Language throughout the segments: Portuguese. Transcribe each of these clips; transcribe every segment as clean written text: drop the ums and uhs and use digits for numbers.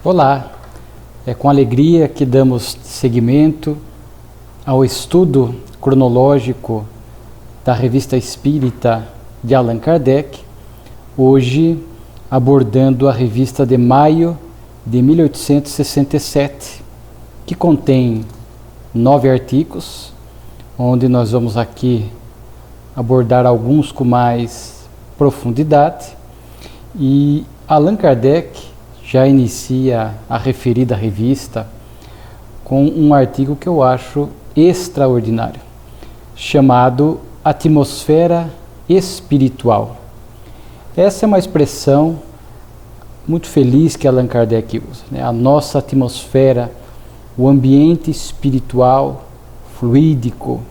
Olá, é com alegria que damos seguimento ao estudo cronológico da Revista Espírita de Allan Kardec, hoje abordando a revista de maio de 1867, que contém 9 artigos, onde nós vamos aqui abordar alguns com mais profundidade, e Allan Kardec já inicia a referida revista com um artigo que eu acho extraordinário, chamado Atmosfera Espiritual. Essa é uma expressão muito feliz que Allan Kardec usa, né? A nossa atmosfera, o ambiente espiritual, fluídico,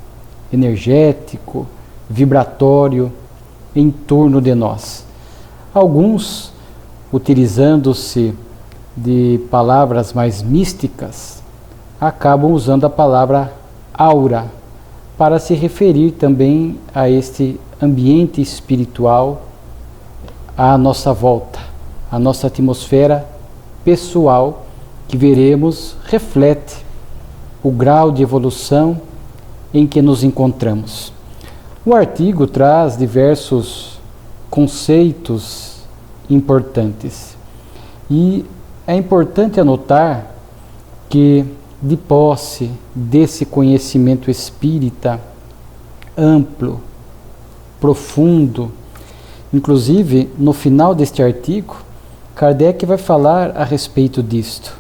energético, vibratório em torno de nós. Alguns, utilizando-se de palavras mais místicas, acabam usando a palavra aura para se referir também a este ambiente espiritual à nossa volta, a nossa atmosfera pessoal, que veremos reflete o grau de evolução em que nos encontramos. O artigo traz diversos conceitos importantes, e é importante anotar que, de posse desse conhecimento espírita amplo, profundo, inclusive no final deste artigo, Kardec vai falar a respeito disto,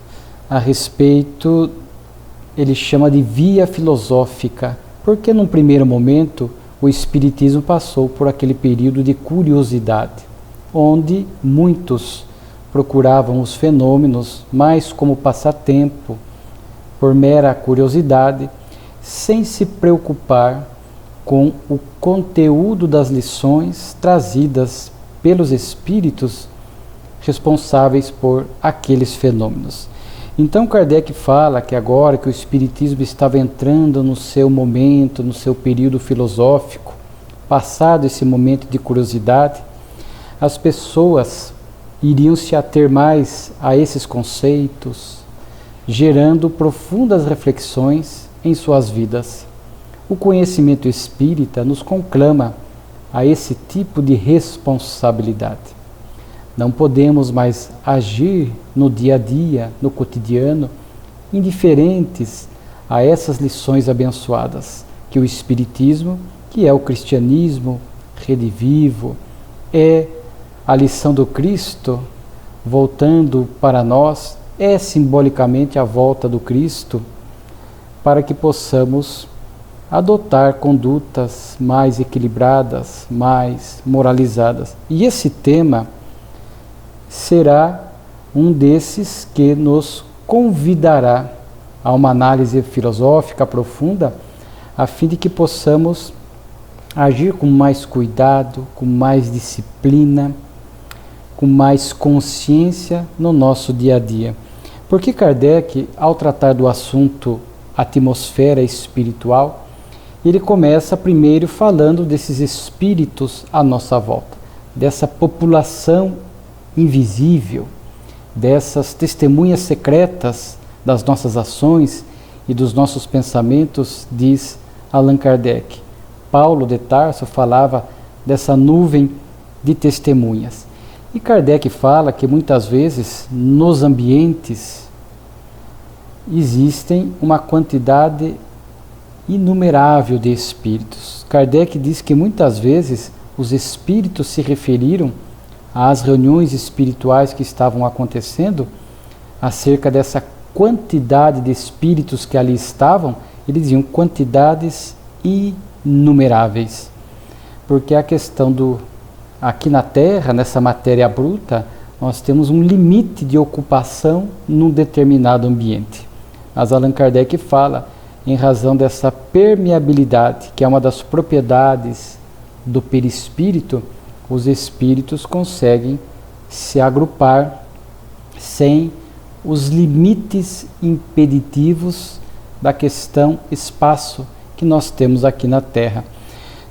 ele chama de via filosófica, porque num primeiro momento o Espiritismo passou por aquele período de curiosidade, onde muitos procuravam os fenômenos mais como passatempo, por mera curiosidade, sem se preocupar com o conteúdo das lições trazidas pelos espíritos responsáveis por aqueles fenômenos. Então Kardec fala que agora que o Espiritismo estava entrando no seu momento, no seu período filosófico, passado esse momento de curiosidade, as pessoas iriam se ater mais a esses conceitos, gerando profundas reflexões em suas vidas. O conhecimento espírita nos conclama a esse tipo de responsabilidade. Não podemos mais agir no dia a dia, no cotidiano, indiferentes a essas lições abençoadas que o Espiritismo, que é o cristianismo redivivo, é a lição do Cristo voltando para nós, é simbolicamente a volta do Cristo, para que possamos adotar condutas mais equilibradas, mais moralizadas. E esse tema será um desses que nos convidará a uma análise filosófica profunda, a fim de que possamos agir com mais cuidado, com mais disciplina, com mais consciência no nosso dia a dia. Porque Kardec, ao tratar do assunto atmosfera espiritual, ele começa primeiro falando desses espíritos à nossa volta, dessa população invisível, dessas testemunhas secretas das nossas ações e dos nossos pensamentos, diz Allan Kardec. Paulo de Tarso falava dessa nuvem de testemunhas. E Kardec fala que muitas vezes nos ambientes existem uma quantidade inumerável de espíritos. Kardec diz que muitas vezes os espíritos se referiram às reuniões espirituais que estavam acontecendo, acerca dessa quantidade de espíritos que ali estavam, eles diziam quantidades inumeráveis. Porque a questão aqui na Terra, nessa matéria bruta, nós temos um limite de ocupação num determinado ambiente. Mas Allan Kardec fala, em razão dessa permeabilidade, que é uma das propriedades do perispírito, os espíritos conseguem se agrupar sem os limites impeditivos da questão espaço que nós temos aqui na Terra.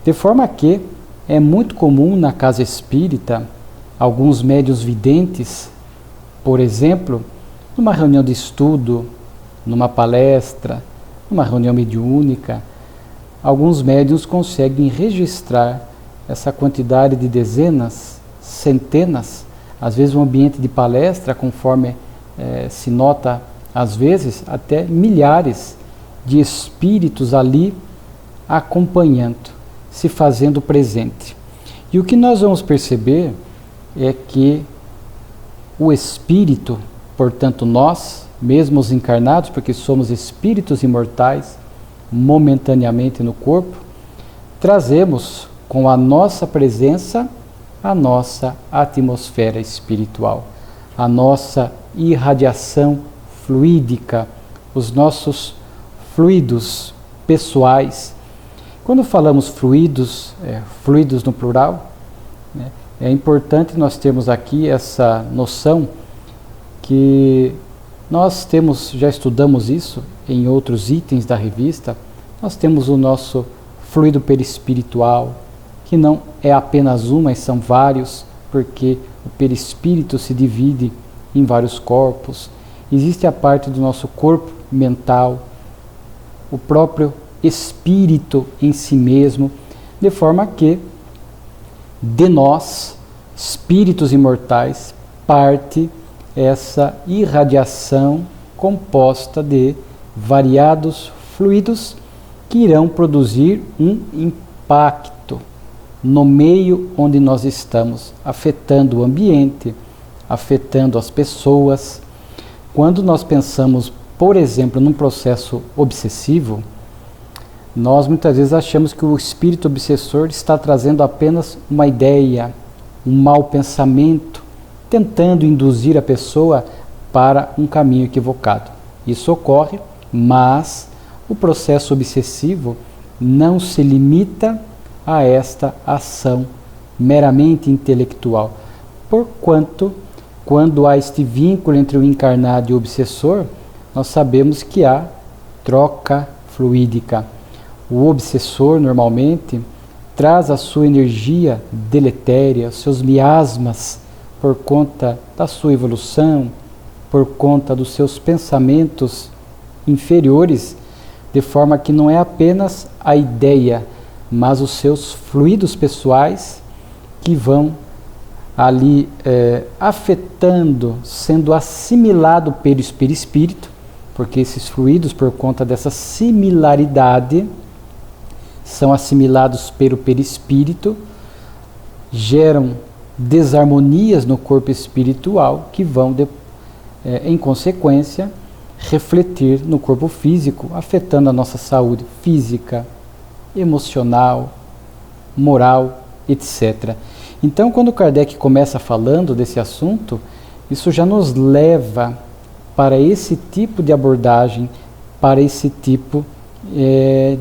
De forma que é muito comum na casa espírita alguns médiuns videntes, por exemplo, Numa reunião de estudo, numa palestra, numa reunião mediúnica, alguns médiuns conseguem registrar essa quantidade de dezenas, centenas, às vezes um ambiente de palestra, conforme se nota, às vezes, até milhares de espíritos ali acompanhando, se fazendo presente. E o que nós vamos perceber é que o espírito, portanto nós, mesmo os encarnados, porque somos espíritos imortais, momentaneamente no corpo, trazemos com a nossa presença a nossa atmosfera espiritual, a nossa irradiação fluídica, os nossos fluidos pessoais. Quando falamos fluidos, fluidos no plural, né, é importante nós termos aqui essa noção que nós temos, já estudamos isso em outros itens da revista, nós temos o nosso fluido perispiritual, que não é apenas um, mas são vários, porque o perispírito se divide em vários corpos. Existe a parte do nosso corpo mental, o próprio espírito em si mesmo, de forma que de nós, espíritos imortais, parte essa irradiação composta de variados fluidos que irão produzir um impacto no meio onde nós estamos, afetando o ambiente, afetando as pessoas. Quando nós pensamos, por exemplo, num processo obsessivo, nós muitas vezes achamos que o espírito obsessor está trazendo apenas uma ideia, um mau pensamento, tentando induzir a pessoa para um caminho equivocado. Isso ocorre, mas o processo obsessivo não se limita a esta ação meramente intelectual, porquanto, quando há este vínculo entre o encarnado e o obsessor, nós sabemos que há troca fluídica. O obsessor, normalmente, traz a sua energia deletéria, seus miasmas, por conta da sua evolução, por conta dos seus pensamentos inferiores, de forma que não é apenas a ideia, mas os seus fluidos pessoais que vão ali afetando, sendo assimilado pelo perispírito, porque esses fluidos, por conta dessa similaridade, são assimilados pelo perispírito, geram desarmonias no corpo espiritual que vão, em consequência, refletir no corpo físico, afetando a nossa saúde física, emocional, moral, etc. Então, quando Kardec começa falando desse assunto, isso já nos leva para esse tipo de abordagem, para esse tipo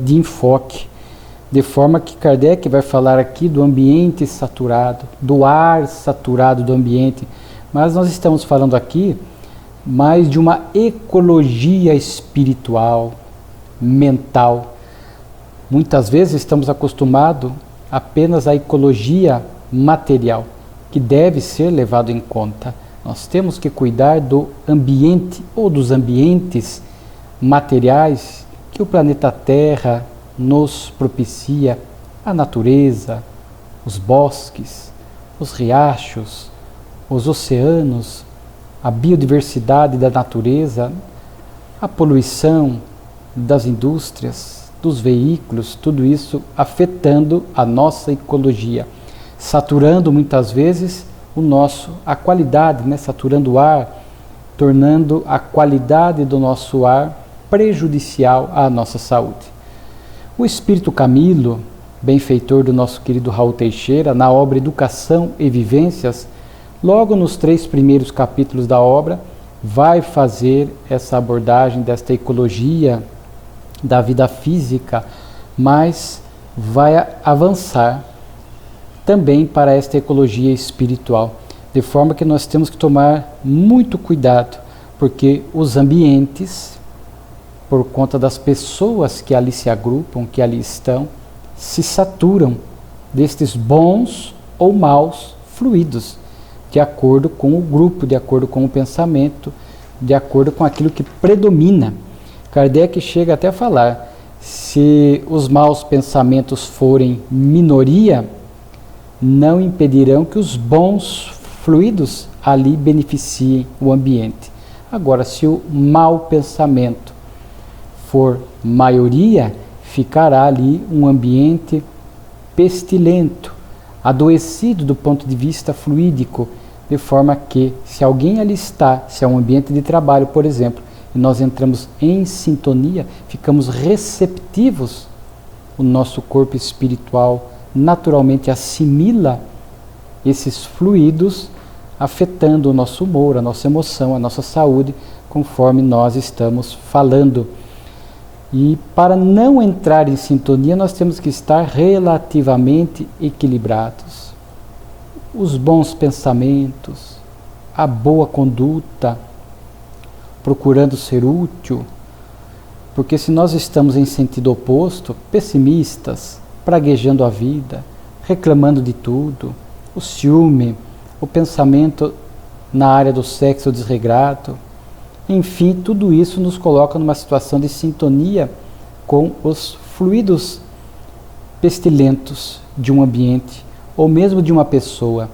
de enfoque, de forma que Kardec vai falar aqui do ambiente saturado, do ar saturado do ambiente, mas nós estamos falando aqui mais de uma ecologia espiritual, mental. Muitas vezes estamos acostumados apenas à ecologia material, que deve ser levado em conta. Nós temos que cuidar do ambiente ou dos ambientes materiais que o planeta Terra nos propicia, a natureza, os bosques, os riachos, os oceanos, a biodiversidade da natureza, a poluição das indústrias, dos veículos, tudo isso afetando a nossa ecologia, saturando muitas vezes a qualidade, saturando o ar, tornando a qualidade do nosso ar prejudicial à nossa saúde. O espírito Camilo, benfeitor do nosso querido Raul Teixeira, na obra Educação e Vivências, logo nos 3 primeiros capítulos da obra, vai fazer essa abordagem desta ecologia da vida física, mas vai avançar também para esta ecologia espiritual, de forma que nós temos que tomar muito cuidado, porque os ambientes, por conta das pessoas que ali se agrupam, que ali estão, se saturam destes bons ou maus fluidos, de acordo com o grupo, de acordo com o pensamento, de acordo com aquilo que predomina. Kardec chega até a falar, se os maus pensamentos forem minoria, não impedirão que os bons fluidos ali beneficiem o ambiente. Agora, se o mau pensamento for maioria, ficará ali um ambiente pestilento, adoecido do ponto de vista fluídico, de forma que, se alguém ali está, se é um ambiente de trabalho, por exemplo, e nós entramos em sintonia, ficamos receptivos, o nosso corpo espiritual naturalmente assimila esses fluidos, afetando o nosso humor, a nossa emoção, a nossa saúde, conforme nós estamos falando. E para não entrar em sintonia, nós temos que estar relativamente equilibrados. Os bons pensamentos, a boa conduta, procurando ser útil, porque se nós estamos em sentido oposto, pessimistas, praguejando a vida, reclamando de tudo, o ciúme, o pensamento na área do sexo desregrado, enfim, tudo isso nos coloca numa situação de sintonia com os fluidos pestilentos de um ambiente ou mesmo de uma pessoa,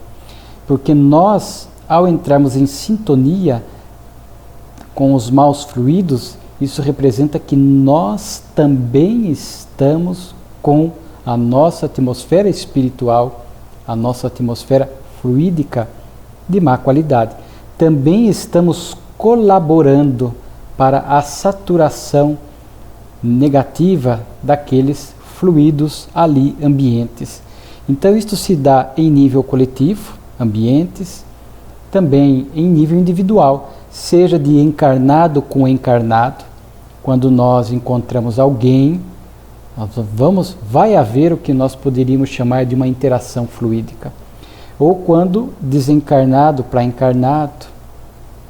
porque nós, ao entrarmos em sintonia com os maus fluidos, isso representa que nós também estamos com a nossa atmosfera espiritual, a nossa atmosfera fluídica de má qualidade. Também estamos colaborando para a saturação negativa daqueles fluidos ali ambientes. Então isto se dá em nível coletivo, ambientes, também em nível individual, seja de encarnado com encarnado, quando nós encontramos alguém, vai haver o que nós poderíamos chamar de uma interação fluídica. Ou quando desencarnado para encarnado,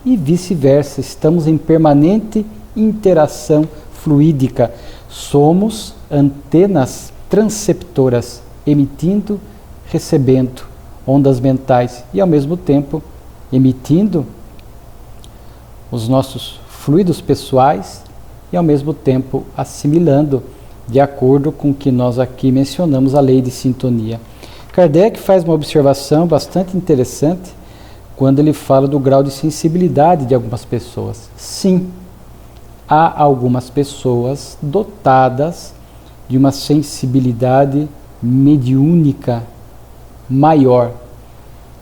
e vice-versa, estamos em permanente interação fluídica. Somos antenas transceptoras, emitindo, recebendo ondas mentais e ao mesmo tempo emitindo os nossos fluidos pessoais e ao mesmo tempo assimilando de acordo com o que nós aqui mencionamos, a lei de sintonia. Kardec faz uma observação bastante interessante quando ele fala do grau de sensibilidade de algumas pessoas. Sim, há algumas pessoas dotadas de uma sensibilidade mediúnica maior,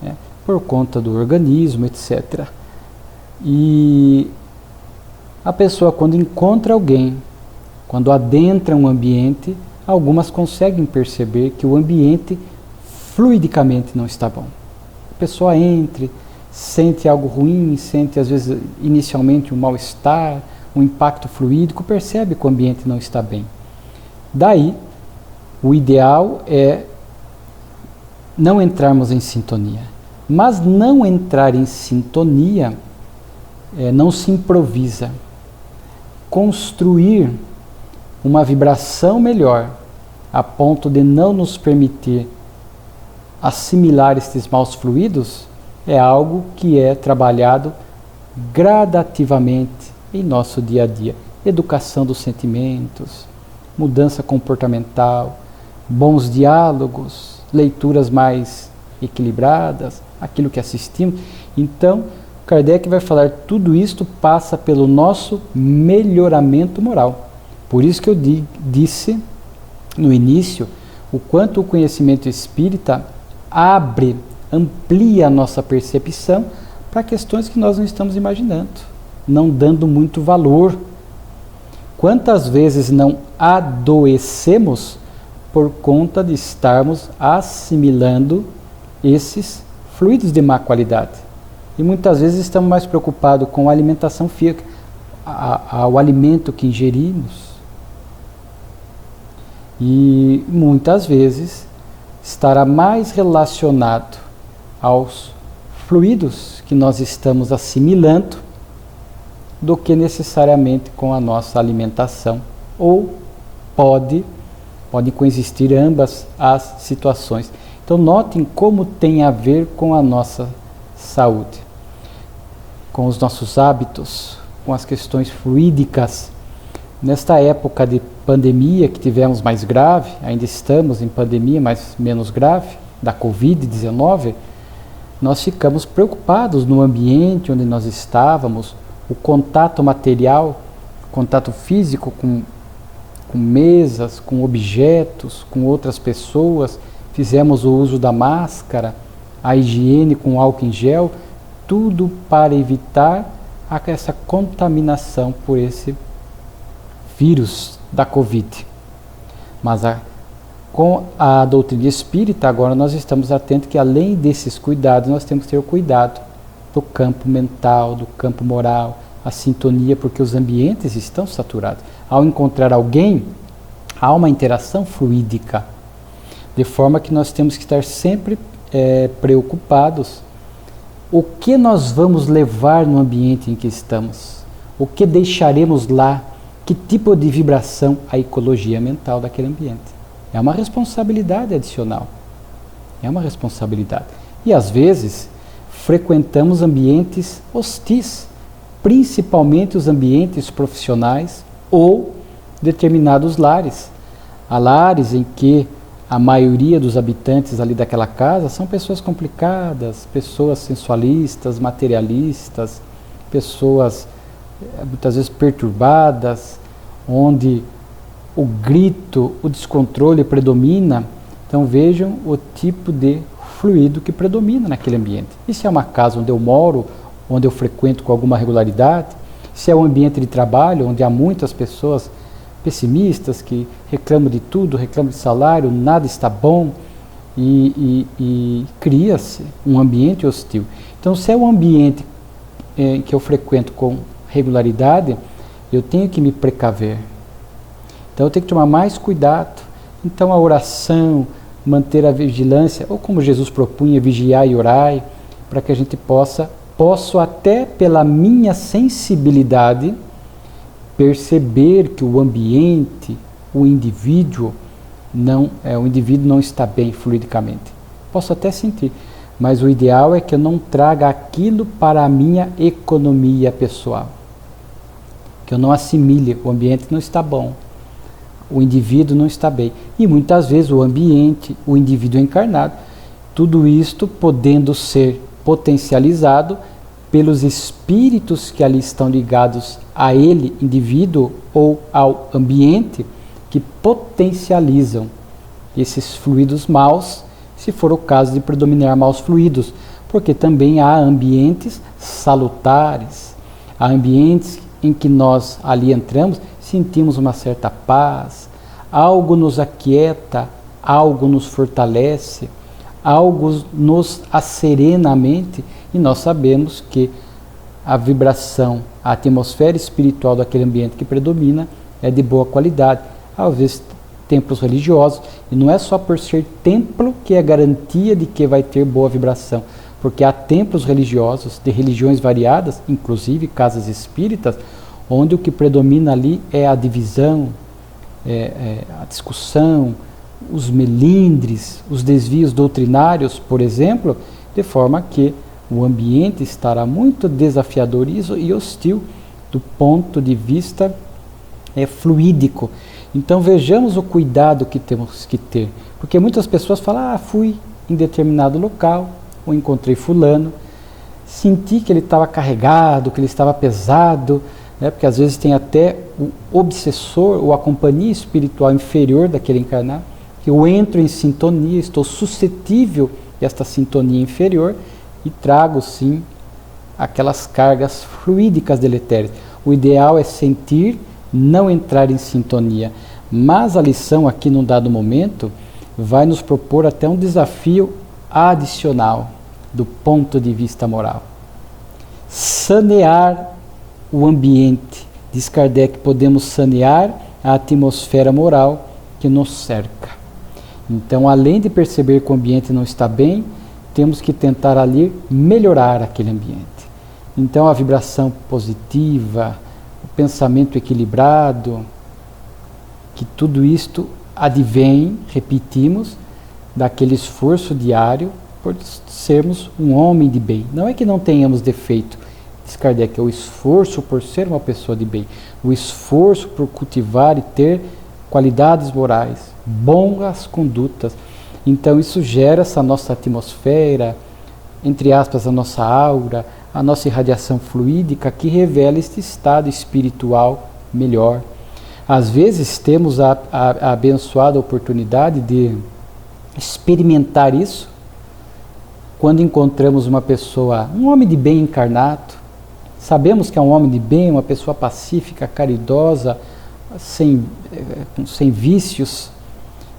né, por conta do organismo, etc. E a pessoa, quando encontra alguém, quando adentra um ambiente, algumas conseguem perceber que o ambiente fluidicamente não está bom. A pessoa entra, sente algo ruim, sente às vezes inicialmente um mal-estar, um impacto fluídico, percebe que o ambiente não está bem. Daí, o ideal é não entrarmos em sintonia. Mas não entrar em sintonia não se improvisa. Construir uma vibração melhor, a ponto de não nos permitir assimilar estes maus fluidos, é algo que é trabalhado gradativamente em nosso dia a dia. Educação dos sentimentos, mudança comportamental, bons diálogos, leituras mais equilibradas, aquilo que assistimos. Então, Kardec vai falar, tudo isto passa pelo nosso melhoramento moral. Por isso que eu disse no início, o quanto o conhecimento espírita amplia a nossa percepção para questões que nós não estamos imaginando, não dando muito valor. Quantas vezes não adoecemos por conta de estarmos assimilando esses fluidos de má qualidade? E muitas vezes estamos mais preocupados com a alimentação física, o alimento que ingerimos. E muitas vezes estará mais relacionado aos fluidos que nós estamos assimilando do que necessariamente com a nossa alimentação. Ou podem coexistir ambas as situações. Então notem como tem a ver com a nossa saúde. com os nossos hábitos, com as questões fluídicas. Nesta época de pandemia que tivemos mais grave, ainda estamos em pandemia, mas menos grave, da Covid-19, nós ficamos preocupados no ambiente onde nós estávamos, o contato material, contato físico com mesas, com objetos, com outras pessoas, fizemos o uso da máscara, a higiene com álcool em gel, tudo para evitar essa contaminação por esse vírus da Covid. Mas com a doutrina espírita, agora nós estamos atentos que além desses cuidados, nós temos que ter o cuidado do campo mental, do campo moral, a sintonia, porque os ambientes estão saturados. Ao encontrar alguém, há uma interação fluídica, de forma que nós temos que estar sempre preocupados. O que nós vamos levar no ambiente em que estamos? O que deixaremos lá? Que tipo de vibração a ecologia mental daquele ambiente? É uma responsabilidade adicional. É uma responsabilidade. E às vezes frequentamos ambientes hostis, principalmente os ambientes profissionais ou determinados lares. Há lares em que a maioria dos habitantes ali daquela casa são pessoas complicadas, pessoas sensualistas, materialistas, pessoas muitas vezes perturbadas, onde o grito, o descontrole predomina. Então vejam o tipo de fluido que predomina naquele ambiente. E se é uma casa onde eu moro, onde eu frequento com alguma regularidade, se é um ambiente de trabalho onde há muitas pessoas pessimistas que reclamam de tudo, reclamam de salário, nada está bom, e cria-se um ambiente hostil. Então se é um ambiente que eu frequento com regularidade, eu tenho que me precaver. Então eu tenho que tomar mais cuidado. Então a oração, manter a vigilância, ou como Jesus propunha, vigiar e orai, para que a gente posso até pela minha sensibilidade perceber que o ambiente, o indivíduo não está bem fluidicamente. Posso até sentir, mas o ideal é que eu não traga aquilo para a minha economia pessoal. Que eu não assimile, o ambiente não está bom, o indivíduo não está bem. E muitas vezes o ambiente, o indivíduo encarnado, tudo isto podendo ser potencializado pelos espíritos que ali estão ligados a ele, indivíduo, ou ao ambiente, que potencializam esses fluidos maus, se for o caso de predominar maus fluidos, porque também há ambientes salutares, há ambientes em que nós ali entramos, sentimos uma certa paz, algo nos aquieta, algo nos fortalece, algo nos acerena a mente, e nós sabemos que a vibração, a atmosfera espiritual daquele ambiente que predomina é de boa qualidade. Às vezes templos religiosos, e não é só por ser templo que é garantia de que vai ter boa vibração, porque há templos religiosos de religiões variadas, inclusive casas espíritas, onde o que predomina ali é a divisão, a discussão, os melindres, os desvios doutrinários, por exemplo, de forma que o ambiente estará muito desafiador e hostil do ponto de vista fluídico. Então vejamos o cuidado que temos que ter, porque muitas pessoas falam, fui em determinado local, ou encontrei fulano, senti que ele estava carregado, que ele estava pesado, porque às vezes tem até o obsessor ou a companhia espiritual inferior daquele encarnado, que eu entro em sintonia, estou suscetível a esta sintonia inferior e trago sim aquelas cargas fluídicas deletérias. O ideal é sentir, não entrar em sintonia, mas a lição aqui num dado momento vai nos propor até um desafio adicional do ponto de vista moral. Sanear o ambiente. Diz Kardec, podemos sanear a atmosfera moral que nos cerca. Então, além de perceber que o ambiente não está bem, temos que tentar ali melhorar aquele ambiente. Então, a vibração positiva, o pensamento equilibrado, que tudo isto advém, repetimos, daquele esforço diário por sermos um homem de bem. Não é que não tenhamos defeito, diz Kardec, é o esforço por ser uma pessoa de bem, o esforço por cultivar e ter qualidades morais, boas condutas. Então isso gera essa nossa atmosfera, entre aspas, a nossa aura, a nossa irradiação fluídica que revela este estado espiritual melhor. Às vezes temos a abençoada oportunidade de experimentar isso quando encontramos uma pessoa, um homem de bem encarnado. Sabemos que é um homem de bem, uma pessoa pacífica, caridosa, sem vícios,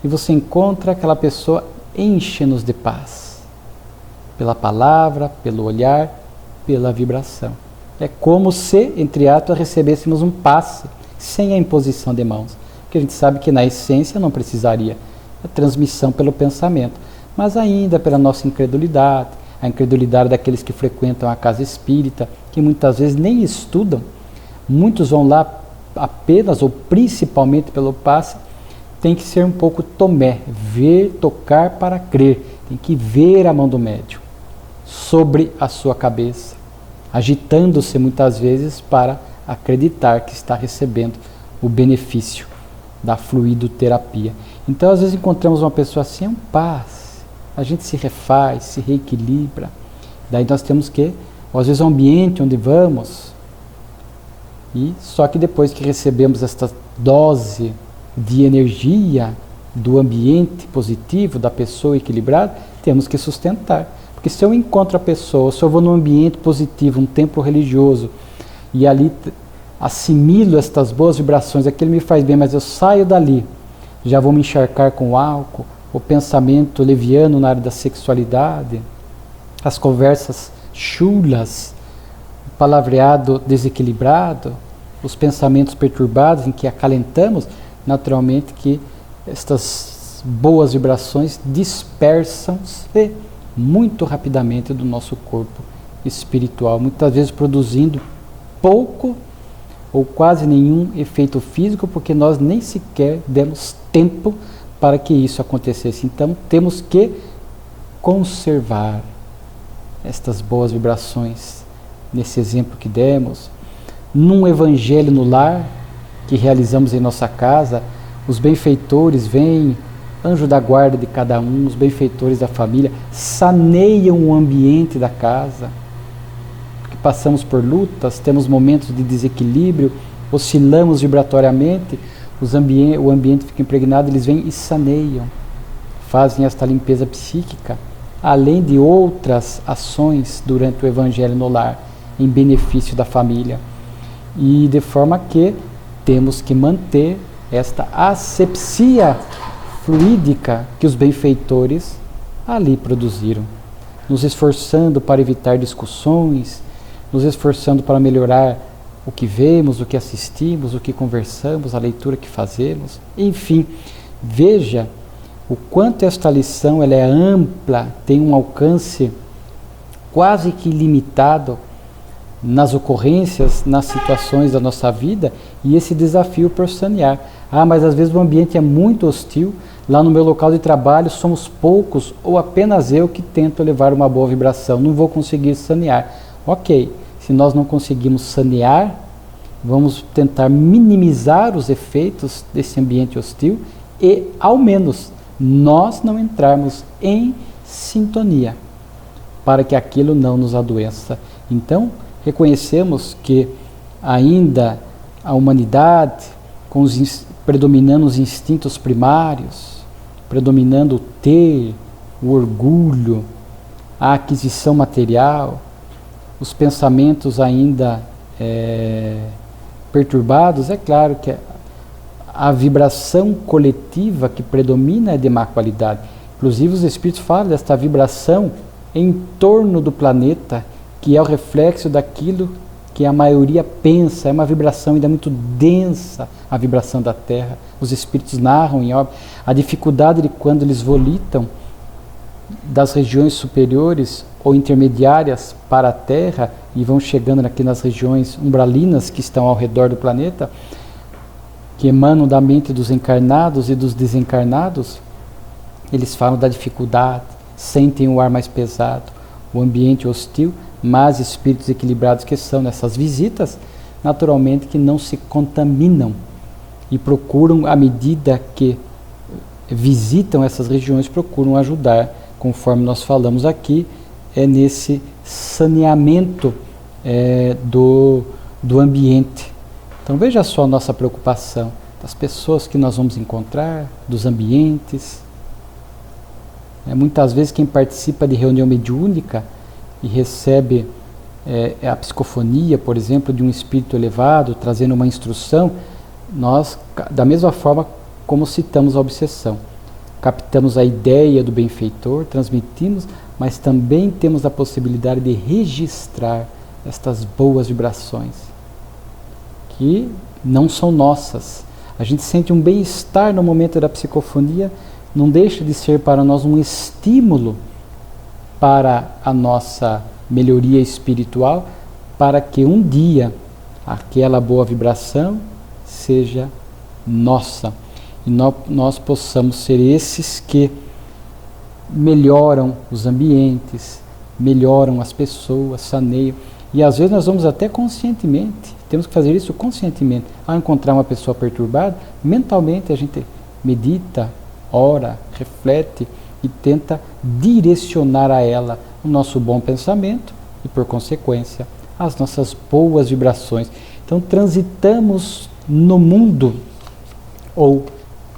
e você encontra aquela pessoa, enche-nos de paz, pela palavra, pelo olhar, pela vibração. É como se, entre aspas, recebêssemos um passe, sem a imposição de mãos, que a gente sabe que na essência não precisaria, a transmissão pelo pensamento, mas ainda pela nossa incredulidade, a incredulidade daqueles que frequentam a casa espírita, que muitas vezes nem estudam, muitos vão lá apenas ou principalmente pelo passe. Tem que ser um pouco Tomé, ver, tocar para crer, tem que ver a mão do médium sobre a sua cabeça, agitando-se muitas vezes para acreditar que está recebendo o benefício da fluidoterapia. Então às vezes encontramos uma pessoa assim, é um passe, a gente se refaz, se reequilibra, daí nós temos que, ou às vezes o ambiente onde vamos, e só que depois que recebemos esta dose de energia do ambiente positivo, da pessoa equilibrada, temos que sustentar. Porque se eu encontro a pessoa, se eu vou num ambiente positivo, um templo religioso, e ali assimilo estas boas vibrações, aquilo me faz bem, mas eu saio dali, já vou me encharcar com álcool, o pensamento leviano na área da sexualidade, as conversas chulas, o palavreado desequilibrado, os pensamentos perturbados em que acalentamos, naturalmente que estas boas vibrações dispersam-se muito rapidamente do nosso corpo espiritual, muitas vezes produzindo pouco ou quase nenhum efeito físico, porque nós nem sequer demos tempo para que isso acontecesse. Então temos que conservar estas boas vibrações, nesse exemplo que demos, num evangelho no lar, que realizamos em nossa casa, os benfeitores vêm, anjo da guarda de cada um, os benfeitores da família, saneiam o ambiente da casa, porque passamos por lutas, temos momentos de desequilíbrio, oscilamos vibratoriamente, o ambiente fica impregnado, eles vêm e saneiam, fazem esta limpeza psíquica, além de outras ações durante o evangelho no lar, em benefício da família. E de forma que temos que manter esta asepsia fluídica que os benfeitores ali produziram, nos esforçando para evitar discussões, nos esforçando para melhorar o que vemos, o que assistimos, o que conversamos, a leitura que fazemos, enfim, veja o quanto esta lição ela é ampla, tem um alcance quase que ilimitado nas ocorrências, nas situações da nossa vida, e esse desafio por sanear. Ah, mas às vezes o ambiente é muito hostil, lá no meu local de trabalho somos poucos, ou apenas eu que tento levar uma boa vibração, não vou conseguir sanear. Ok, se nós não conseguimos sanear, vamos tentar minimizar os efeitos desse ambiente hostil e, ao menos, nós não entrarmos em sintonia, para que aquilo não nos adoeça. Então, reconhecemos que ainda a humanidade, predominando os instintos primários, predominando o ter, o orgulho, a aquisição material, os pensamentos ainda perturbados, é claro que a vibração coletiva que predomina é de má qualidade. Inclusive os espíritos falam desta vibração em torno do planeta, que é o reflexo daquilo que a maioria pensa, é uma vibração ainda muito densa, a vibração da Terra. Os espíritos narram em obra a dificuldade de quando eles volitam das regiões superiores ou intermediárias para a Terra e vão chegando aqui nas regiões umbralinas que estão ao redor do planeta, que emanam da mente dos encarnados e dos desencarnados. Eles falam da dificuldade, sentem o ar mais pesado, o ambiente hostil, mas espíritos equilibrados que são nessas visitas, naturalmente que não se contaminam e procuram, à medida que visitam essas regiões, procuram ajudar, conforme nós falamos aqui, nesse saneamento do ambiente. Então veja só a nossa preocupação das pessoas que nós vamos encontrar, dos ambientes. Muitas vezes quem participa de reunião mediúnica e recebe a psicofonia, por exemplo, de um espírito elevado, trazendo uma instrução, nós, da mesma forma como citamos a obsessão, captamos a ideia do benfeitor, transmitimos, mas também temos a possibilidade de registrar estas boas vibrações, que não são nossas. A gente sente um bem-estar no momento da psicofonia, não deixa de ser para nós um estímulo para a nossa melhoria espiritual, para que um dia aquela boa vibração seja nossa e nós possamos ser esses que melhoram os ambientes, melhoram as pessoas, saneiam. E às vezes nós vamos até conscientemente, temos que fazer isso conscientemente. Ao encontrar uma pessoa perturbada, mentalmente a gente medita, ora, reflete e tenta direcionar a ela o nosso bom pensamento e, por consequência, as nossas boas vibrações. Então transitamos no mundo ou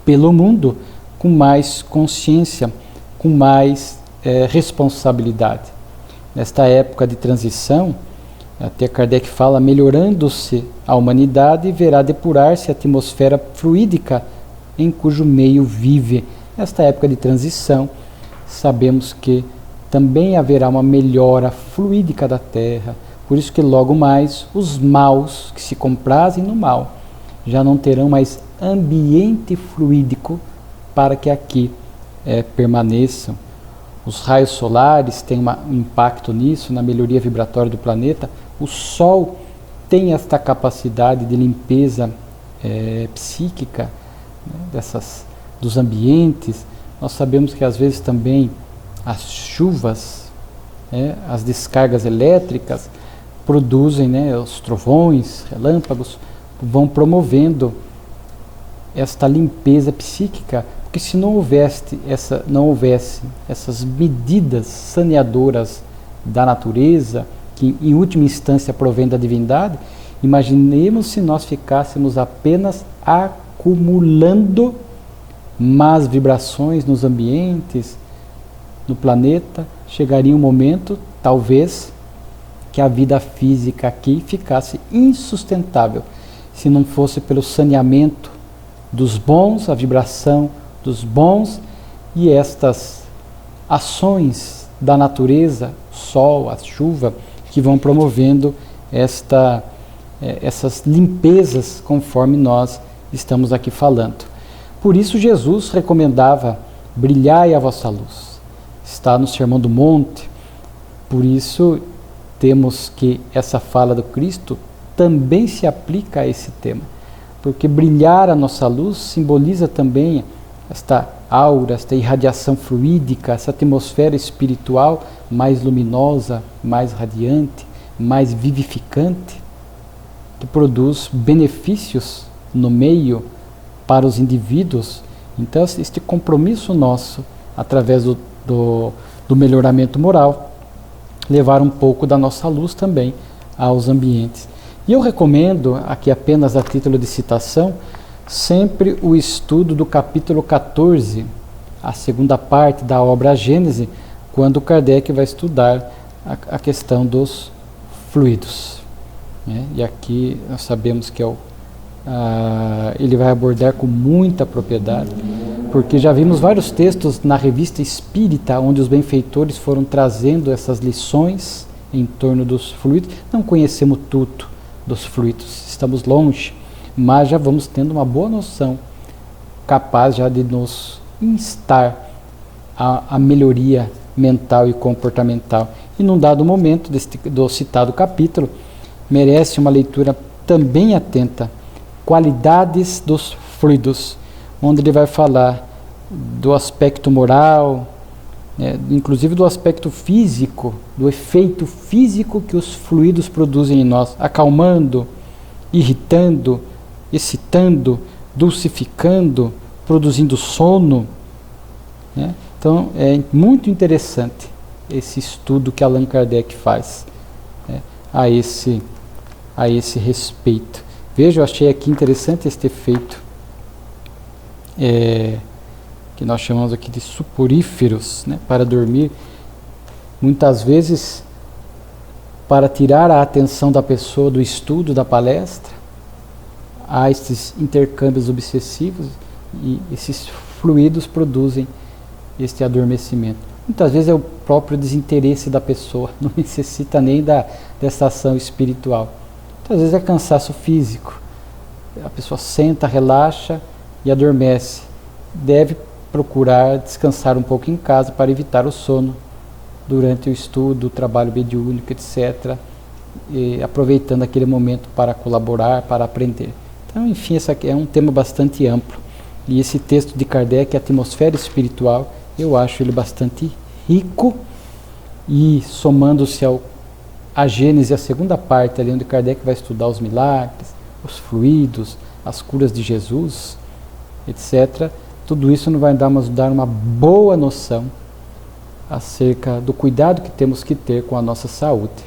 pelo mundo com mais consciência, com mais responsabilidade. Nesta época de transição, até Kardec fala, melhorando-se a humanidade, verá depurar-se a atmosfera fluídica em cujo meio vive. Nesta época de transição, sabemos que também haverá uma melhora fluídica da Terra, por isso que logo mais os maus que se comprazem no mal já não terão mais ambiente fluídico para que aqui permaneçam. Os raios solares têm um impacto nisso, na melhoria vibratória do planeta. O Sol tem esta capacidade de limpeza psíquica, né, dos ambientes. Nós sabemos que às vezes também as chuvas, as descargas elétricas produzem, os trovões, relâmpagos, vão promovendo esta limpeza psíquica, porque se não houvesse essas medidas saneadoras da natureza, que em última instância provém da divindade, imaginemos se nós ficássemos apenas acumulando más vibrações nos ambientes, no planeta. Chegaria um momento, talvez, que a vida física aqui ficasse insustentável, se não fosse pelo saneamento dos bons, a vibração dos bons e estas ações da natureza, o sol, a chuva, que vão promovendo essas limpezas conforme nós estamos aqui falando. Por isso Jesus recomendava: brilhai a vossa luz. Está no Sermão do Monte. Por isso temos que essa fala do Cristo também se aplica a esse tema, porque brilhar a nossa luz simboliza também esta aura, esta irradiação fluídica, essa atmosfera espiritual mais luminosa, mais radiante, mais vivificante, que produz benefícios no meio para os indivíduos. Então, este compromisso nosso, através do melhoramento moral, levar um pouco da nossa luz também aos ambientes. E eu recomendo, aqui apenas a título de citação, sempre o estudo do capítulo 14, a segunda parte da obra Gênese, quando Kardec vai estudar a questão dos fluidos. E aqui nós sabemos que ele vai abordar com muita propriedade, porque já vimos vários textos na Revista Espírita, onde os benfeitores foram trazendo essas lições em torno dos fluidos. Não conhecemos tudo dos fluidos, estamos longe, mas já vamos tendo uma boa noção, capaz já de nos instar a melhoria mental e comportamental. E num dado momento do citado capítulo, merece uma leitura também atenta, qualidades dos fluidos, onde ele vai falar do aspecto moral, né, inclusive do aspecto físico, do efeito físico que os fluidos produzem em nós, acalmando, irritando, excitando, dulcificando, produzindo sono, né? Então é muito interessante esse estudo que Allan Kardec faz, né, a esse respeito. Veja, eu achei aqui interessante este efeito que nós chamamos aqui de suporíferos, né, para dormir. Muitas vezes, para tirar a atenção da pessoa do estudo, da palestra, há esses intercâmbios obsessivos e esses fluidos produzem este adormecimento. Muitas vezes é o próprio desinteresse da pessoa, não necessita nem dessa ação espiritual. Muitas vezes é cansaço físico. A pessoa senta, relaxa e adormece. Deve procurar descansar um pouco em casa para evitar o sono durante o estudo, o trabalho mediúnico, etc. E aproveitando aquele momento para colaborar, para aprender. Então, enfim, esse aqui é um tema bastante amplo. E esse texto de Kardec, Atmosfera Espiritual, eu acho ele bastante rico, e somando-se a Gênese, a segunda parte, ali onde Kardec vai estudar os milagres, os fluidos, as curas de Jesus, etc., tudo isso nos vai dar uma boa noção acerca do cuidado que temos que ter com a nossa saúde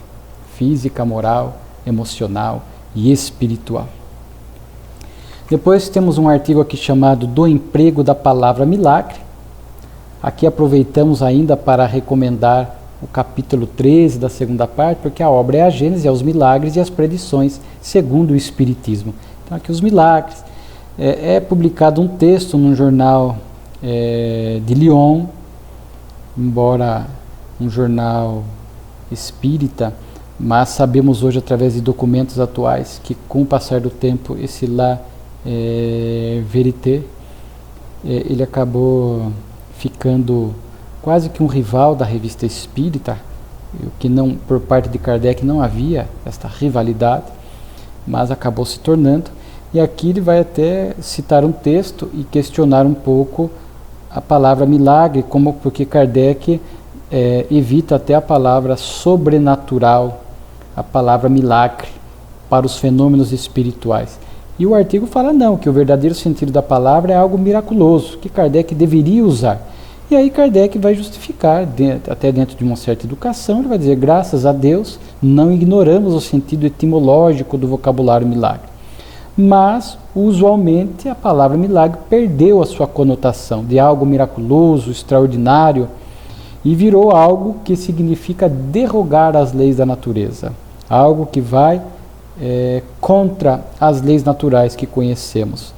física, moral, emocional e espiritual. Depois temos um artigo aqui chamado Do Emprego da Palavra Milagre. Aqui aproveitamos ainda para recomendar o capítulo 13 da segunda parte, porque a obra é a Gênese, é os milagres e as predições segundo o Espiritismo. Então aqui os milagres. É publicado um texto num jornal de Lyon, embora um jornal espírita, mas sabemos hoje através de documentos atuais que com o passar do tempo esse La Vérité, ele acabou ficando quase que um rival da Revista Espírita, o que não, por parte de Kardec não havia esta rivalidade, mas acabou se tornando. E aqui ele vai até citar um texto e questionar um pouco a palavra milagre, porque Kardec evita até a palavra sobrenatural, a palavra milagre, para os fenômenos espirituais. E o artigo fala não, que o verdadeiro sentido da palavra é algo miraculoso, que Kardec deveria usar. E aí Kardec vai justificar, até dentro de uma certa educação, ele vai dizer, graças a Deus, não ignoramos o sentido etimológico do vocabulário milagre. Mas, usualmente, a palavra milagre perdeu a sua conotação de algo miraculoso, extraordinário, e virou algo que significa derrogar as leis da natureza. Algo que vai contra as leis naturais que conhecemos.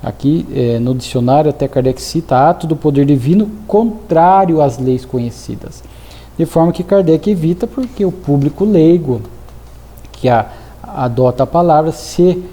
Aqui, no dicionário, até Kardec cita ato do poder divino contrário às leis conhecidas. De forma que Kardec evita, porque o público leigo que adota a palavra, se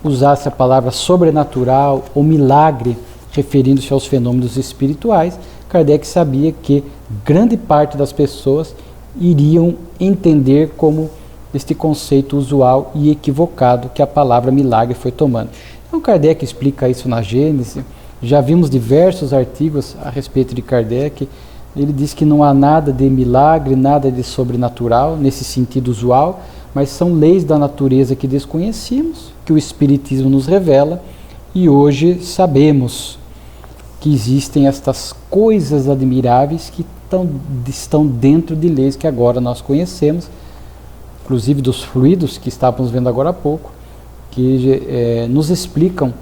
usasse a palavra sobrenatural ou milagre, referindo-se aos fenômenos espirituais, Kardec sabia que grande parte das pessoas iriam entender como este conceito usual e equivocado que a palavra milagre foi tomando. Então Kardec explica isso na Gênese, já vimos diversos artigos a respeito de Kardec. Ele diz que não há nada de milagre, nada de sobrenatural nesse sentido usual, mas são leis da natureza que desconhecíamos, que o Espiritismo nos revela, e hoje sabemos que existem estas coisas admiráveis que estão dentro de leis que agora nós conhecemos, inclusive dos fluidos que estávamos vendo agora há pouco, que nos explicam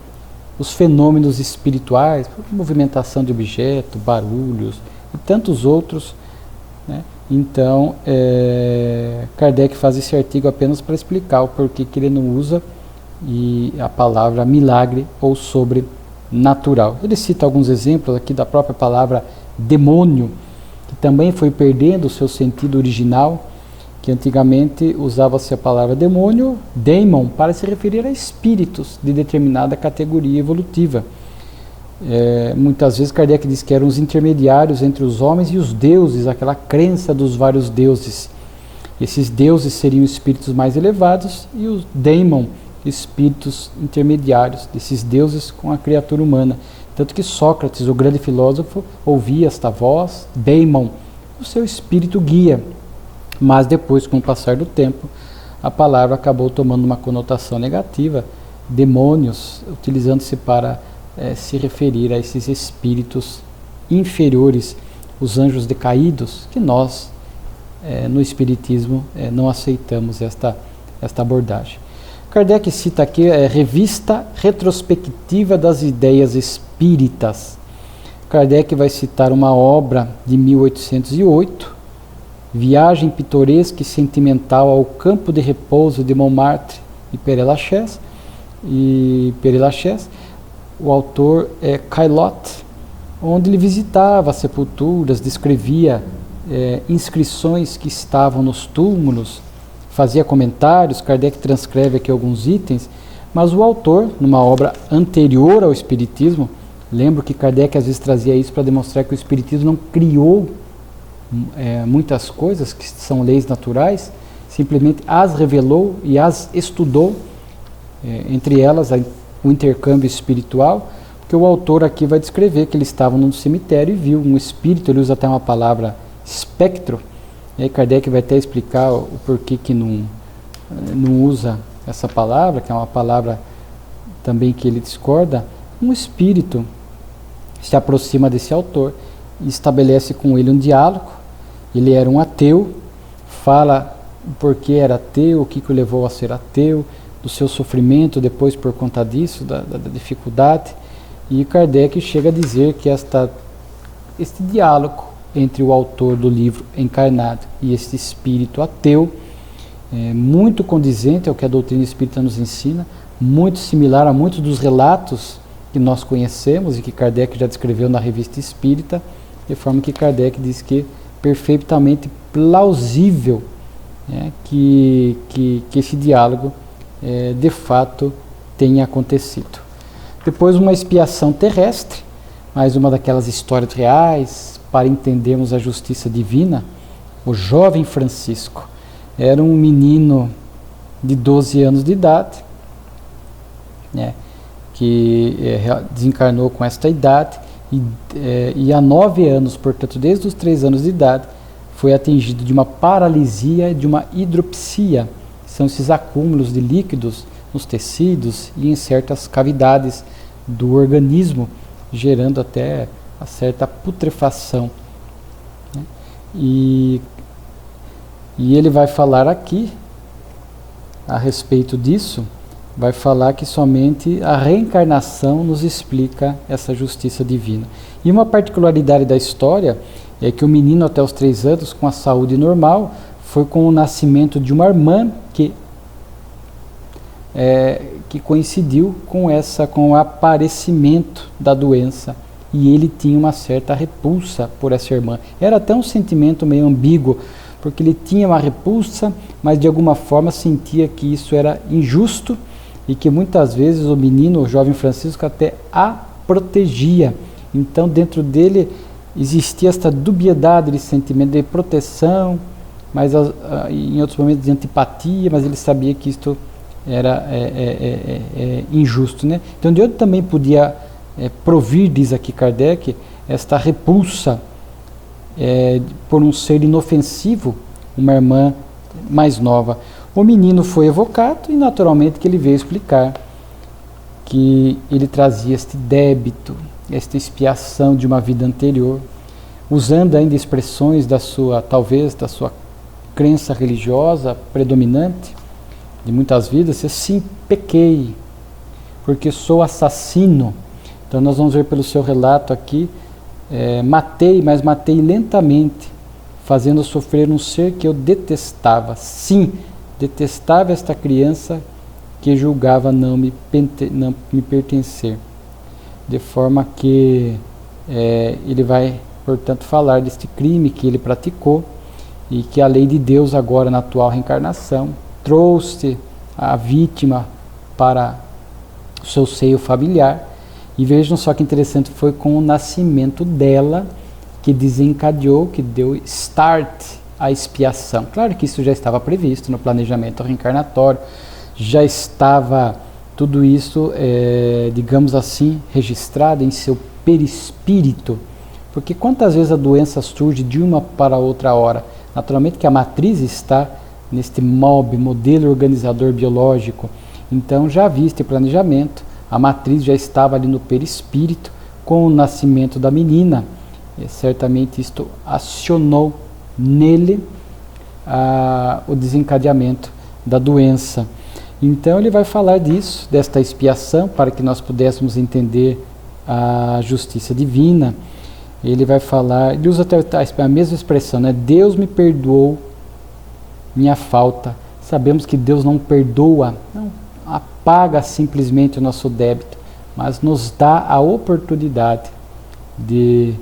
os fenômenos espirituais, movimentação de objetos, barulhos e tantos outros, né? Então, Kardec faz esse artigo apenas para explicar o porquê que ele não usa a palavra milagre ou sobrenatural. Ele cita alguns exemplos aqui da própria palavra demônio, que também foi perdendo o seu sentido original, que antigamente usava-se a palavra demônio, daemon, para se referir a espíritos de determinada categoria evolutiva. Muitas vezes Kardec diz que eram os intermediários entre os homens e os deuses, aquela crença dos vários deuses. Esses deuses seriam espíritos mais elevados e os daemon, espíritos intermediários desses deuses com a criatura humana. Tanto que Sócrates, o grande filósofo, ouvia esta voz, Daimon, o seu espírito guia. Mas depois, com o passar do tempo, a palavra acabou tomando uma conotação negativa, demônios, utilizando-se para se referir a esses espíritos inferiores, os anjos decaídos, que nós, no Espiritismo, não aceitamos esta abordagem. Kardec cita aqui Revista Retrospectiva das Ideias Espíritas. Kardec vai citar uma obra de 1808, Viagem Pitoresca e Sentimental ao Campo de Repouso de Montmartre e Père Lachaise. O autor é Caillot, onde ele visitava sepulturas, descrevia inscrições que estavam nos túmulos, fazia comentários. Kardec transcreve aqui alguns itens, mas o autor, numa obra anterior ao Espiritismo, lembro que Kardec às vezes trazia isso para demonstrar que o Espiritismo não criou muitas coisas que são leis naturais, simplesmente as revelou e as estudou, entre elas o intercâmbio espiritual, porque o autor aqui vai descrever que ele estava num cemitério e viu um espírito, ele usa até uma palavra espectro, e aí Kardec vai até explicar o porquê que não usa essa palavra, que é uma palavra também que ele discorda. Um espírito se aproxima desse autor e estabelece com ele um diálogo. Ele era um ateu, fala o porquê era ateu, o que o levou a ser ateu, do seu sofrimento depois por conta disso, da dificuldade, e Kardec chega a dizer que este diálogo entre o autor do livro encarnado e este espírito ateu é muito condizente ao que a doutrina espírita nos ensina, muito similar a muitos dos relatos que nós conhecemos e que Kardec já descreveu na Revista Espírita, de forma que Kardec diz que é perfeitamente plausível que esse diálogo de fato tenha acontecido. Depois, uma expiação terrestre, mais uma daquelas histórias reais para entendermos a justiça divina. O jovem Francisco era um menino de 12 anos de idade, que desencarnou com esta idade e há 9 anos, portanto desde os 3 anos de idade, foi atingido de uma paralisia, de uma hidropsia. São esses acúmulos de líquidos nos tecidos e em certas cavidades do organismo, gerando até uma certa putrefação. E ele vai falar aqui, a respeito disso, vai falar que somente a reencarnação nos explica essa justiça divina. E uma particularidade da história é que o menino, até os 3 anos, com a saúde normal, foi com o nascimento de uma irmã que coincidiu com o aparecimento da doença, e ele tinha uma certa repulsa por essa irmã. Era até um sentimento meio ambíguo, porque ele tinha uma repulsa, mas de alguma forma sentia que isso era injusto e que muitas vezes o menino, o jovem Francisco, até a protegia. Então dentro dele existia esta dubiedade de sentimento de proteção, mas em outros momentos de antipatia, mas ele sabia que isto era injusto, né? Então de onde também podia provir, diz aqui Kardec, esta repulsa por um ser inofensivo, uma irmã mais nova. O menino foi evocado e naturalmente que ele veio explicar que ele trazia este débito, esta expiação de uma vida anterior, usando ainda expressões talvez da sua crença religiosa predominante de muitas vidas. Assim, pequei, porque sou assassino. Então nós vamos ver pelo seu relato aqui, matei, mas matei lentamente, fazendo sofrer um ser que eu detestava. Sim, detestava esta criança que julgava não me pertencer. De forma que ele vai, portanto, falar deste crime que ele praticou e que a lei de Deus agora na atual reencarnação trouxe a vítima para o seu seio familiar. E vejam só que interessante, foi com o nascimento dela que desencadeou, que deu start à expiação. Claro que isso já estava previsto no planejamento reencarnatório, já estava tudo isso é, digamos assim, registrado em seu perispírito, porque quantas vezes a doença surge de uma para outra hora? Naturalmente que a matriz está neste modelo organizador biológico, então já havia este planejamento, a matriz já estava ali no perispírito, com o nascimento da menina, e certamente isto acionou nele o desencadeamento da doença. Então ele vai falar disso, desta expiação, para que nós pudéssemos entender a justiça divina. Ele vai falar, ele usa até a mesma expressão, né? Deus me perdoou minha falta. Sabemos que Deus não perdoa, não apaga simplesmente o nosso débito, mas nos dá a oportunidade de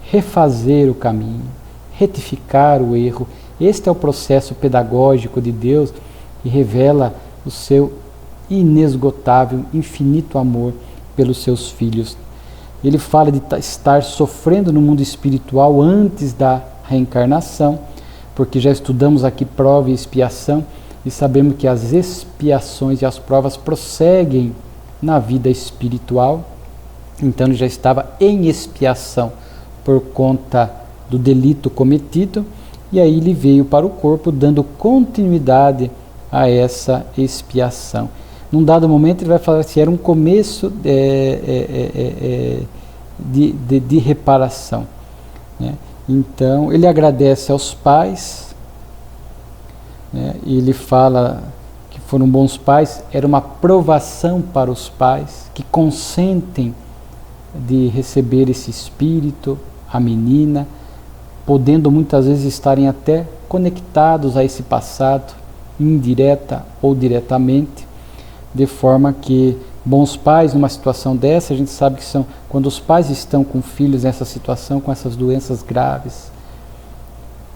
refazer o caminho, retificar o erro. Este é o processo pedagógico de Deus que revela o seu inesgotável, infinito amor pelos seus filhos. Ele fala de estar sofrendo no mundo espiritual antes da reencarnação, porque já estudamos aqui prova e expiação e sabemos que as expiações e as provas prosseguem na vida espiritual. Então ele já estava em expiação por conta do delito cometido, e aí ele veio para o corpo dando continuidade a essa expiação. Num dado momento ele vai falar que era um começo de reparação, né? Então ele agradece aos pais, né? E ele fala que foram bons pais, era uma provação para os pais que consentem de receber esse espírito, a menina, podendo muitas vezes estarem até conectados a esse passado, indireta ou diretamente, de forma que bons pais numa situação dessa, a gente sabe que são quando os pais estão com filhos nessa situação, com essas doenças graves,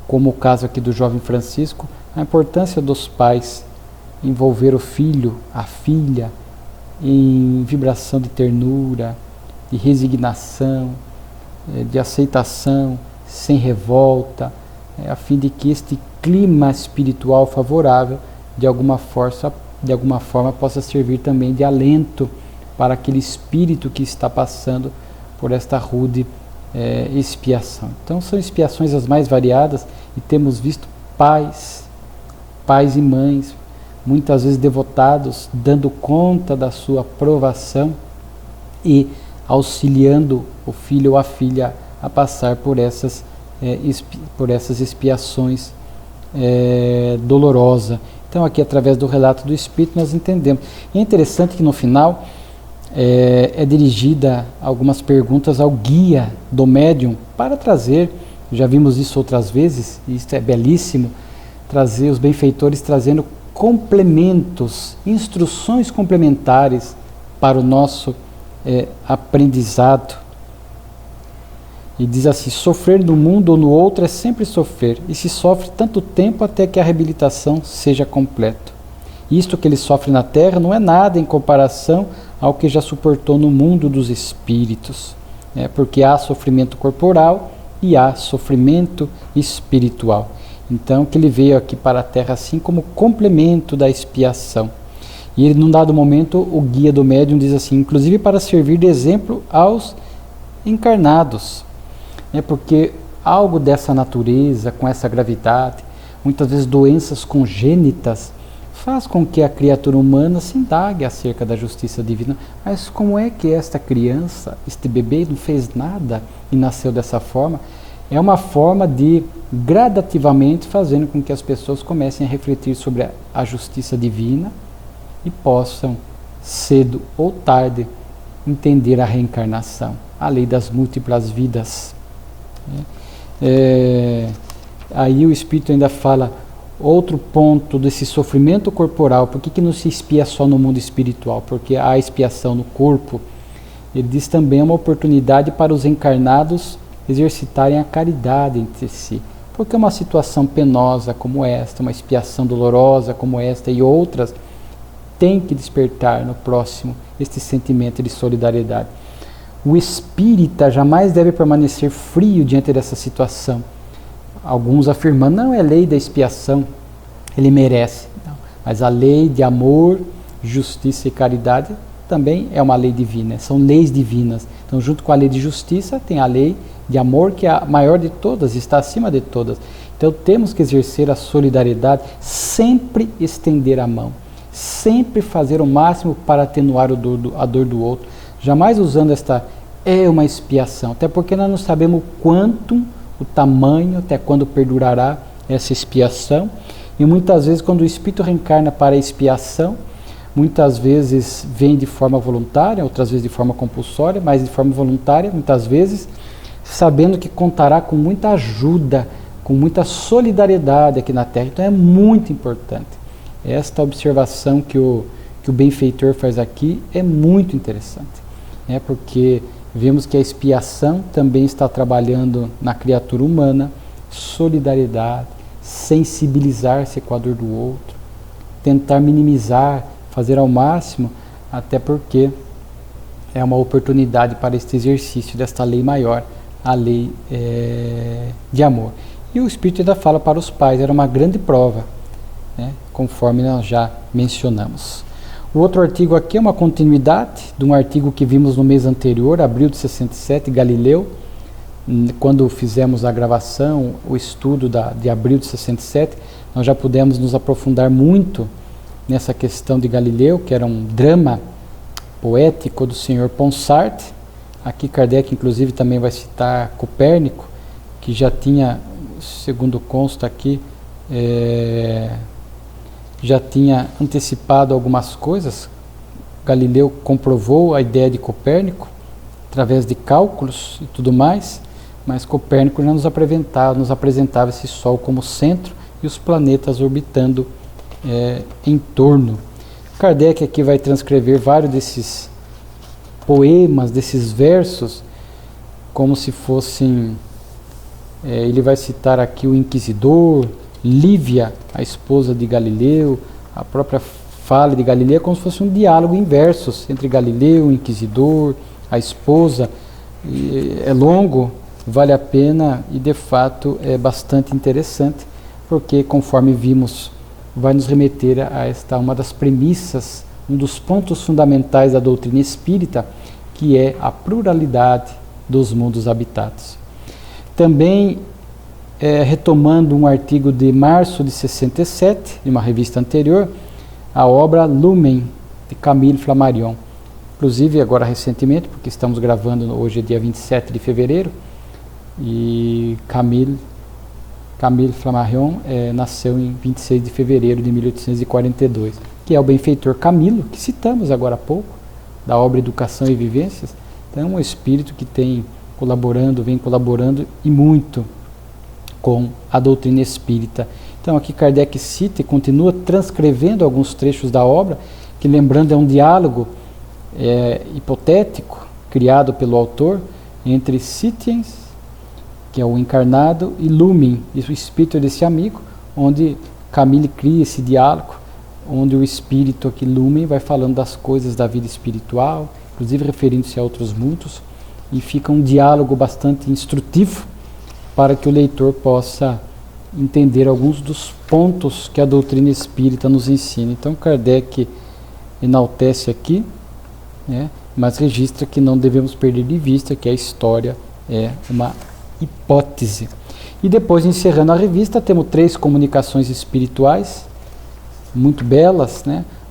como o caso aqui do jovem Francisco, a importância dos pais envolver o filho, a filha, em vibração de ternura, de resignação, de aceitação, sem revolta, a fim de que este clima espiritual favorável, de alguma forma possa servir também de alento para aquele espírito que está passando por esta rude expiação. Então são expiações as mais variadas e temos visto pais e mães, muitas vezes devotados, dando conta da sua provação e auxiliando o filho ou a filha a passar por essas expiações dolorosas. Então aqui através do relato do Espírito nós entendemos. E é interessante que no final é dirigida algumas perguntas ao guia do médium para trazer, já vimos isso outras vezes, e isso é belíssimo, trazer os benfeitores trazendo complementos, instruções complementares para o nosso aprendizado. E diz assim: sofrer no mundo ou no outro é sempre sofrer, e se sofre tanto tempo até que a reabilitação seja completa. Isto que ele sofre na terra não é nada em comparação ao que já suportou no mundo dos espíritos, porque há sofrimento corporal e há sofrimento espiritual. Então que ele veio aqui para a terra assim como complemento da expiação. E ele, num dado momento, o guia do médium diz assim, inclusive para servir de exemplo aos encarnados, porque algo dessa natureza, com essa gravidade, muitas vezes doenças congênitas, faz com que a criatura humana se indague acerca da justiça divina. Mas como é que esta criança, este bebê, não fez nada e nasceu dessa forma? É uma forma de, gradativamente, fazendo com que as pessoas comecem a refletir sobre a justiça divina e possam, cedo ou tarde, entender a reencarnação, a lei das múltiplas vidas. Aí o Espírito ainda fala outro ponto desse sofrimento corporal. Por que não se expia só no mundo espiritual? Porque há expiação no corpo. Ele diz também uma oportunidade para os encarnados exercitarem a caridade entre si. Porque uma situação penosa como esta, uma expiação dolorosa como esta e outras, tem que despertar no próximo este sentimento de solidariedade. O espírita jamais deve permanecer frio diante dessa situação. Alguns afirmando, não é lei da expiação, ele merece. Não. Mas a lei de amor justiça e caridade também é uma lei divina, são leis divinas. Então, junto com a lei de justiça, tem a lei de amor, que é a maior de todas, está acima de todas. Então, temos que exercer a solidariedade, sempre estender a mão, sempre fazer o máximo para atenuar a dor do outro, jamais usando esta é uma expiação, até porque nós não sabemos o quanto, o tamanho, até quando perdurará essa expiação. E muitas vezes, quando o espírito reencarna para a expiação, muitas vezes vem de forma voluntária, outras vezes de forma compulsória, mas de forma voluntária, muitas vezes, sabendo que contará com muita ajuda, com muita solidariedade aqui na Terra. Então é muito importante. Esta observação que o benfeitor faz aqui é muito interessante, porque vemos que a expiação também está trabalhando na criatura humana, solidariedade, sensibilizar-se com a dor do outro, tentar minimizar, fazer ao máximo, até porque é uma oportunidade para este exercício desta lei maior, a lei de amor. E o Espírito ainda fala para os pais, era uma grande prova, conforme nós já mencionamos. O outro artigo aqui é uma continuidade de um artigo que vimos no mês anterior, abril de 67, Galileu, quando fizemos a gravação, o estudo de abril de 67, nós já pudemos nos aprofundar muito nessa questão de Galileu, que era um drama poético do senhor Ponsard. Aqui Kardec, inclusive, também vai citar Copérnico, que já tinha, segundo consta aqui, já tinha antecipado algumas coisas. Galileu comprovou a ideia de Copérnico, através de cálculos e tudo mais, mas Copérnico já nos apresentava esse Sol como centro e os planetas orbitando em torno. Kardec aqui vai transcrever vários desses poemas, desses versos, como se fossem, ele vai citar aqui o Inquisidor, Lívia, a esposa de Galileu, a própria fala de Galileu, é como se fosse um diálogo em versos entre Galileu, o Inquisidor, a esposa. É longo, vale a pena e de fato é bastante interessante, porque conforme vimos, vai nos remeter a esta uma das premissas, um dos pontos fundamentais da doutrina espírita, que é a pluralidade dos mundos habitados. Também, retomando um artigo de março de 67, de uma revista anterior, a obra Lumen, de Camille Flammarion. Inclusive, agora recentemente, porque estamos gravando, hoje é dia 27 de fevereiro, e Camille Flammarion nasceu em 26 de fevereiro de 1842, que é o benfeitor Camilo, que citamos agora há pouco, da obra Educação e Vivências. Então, é um espírito que vem colaborando e muito com a doutrina espírita. Então, aqui Kardec cita e continua transcrevendo alguns trechos da obra, que, lembrando, é um diálogo hipotético, criado pelo autor, entre Sitiens, que é o encarnado, e Lumen, o espírito desse amigo, onde Camille cria esse diálogo, onde o espírito aqui, Lumen, vai falando das coisas da vida espiritual, inclusive referindo-se a outros mundos, e fica um diálogo bastante instrutivo para que o leitor possa entender alguns dos pontos que a doutrina espírita nos ensina. Então, Kardec enaltece aqui, mas registra que não devemos perder de vista que a história é uma hipótese. E depois, encerrando a revista, temos 3 comunicações espirituais muito belas,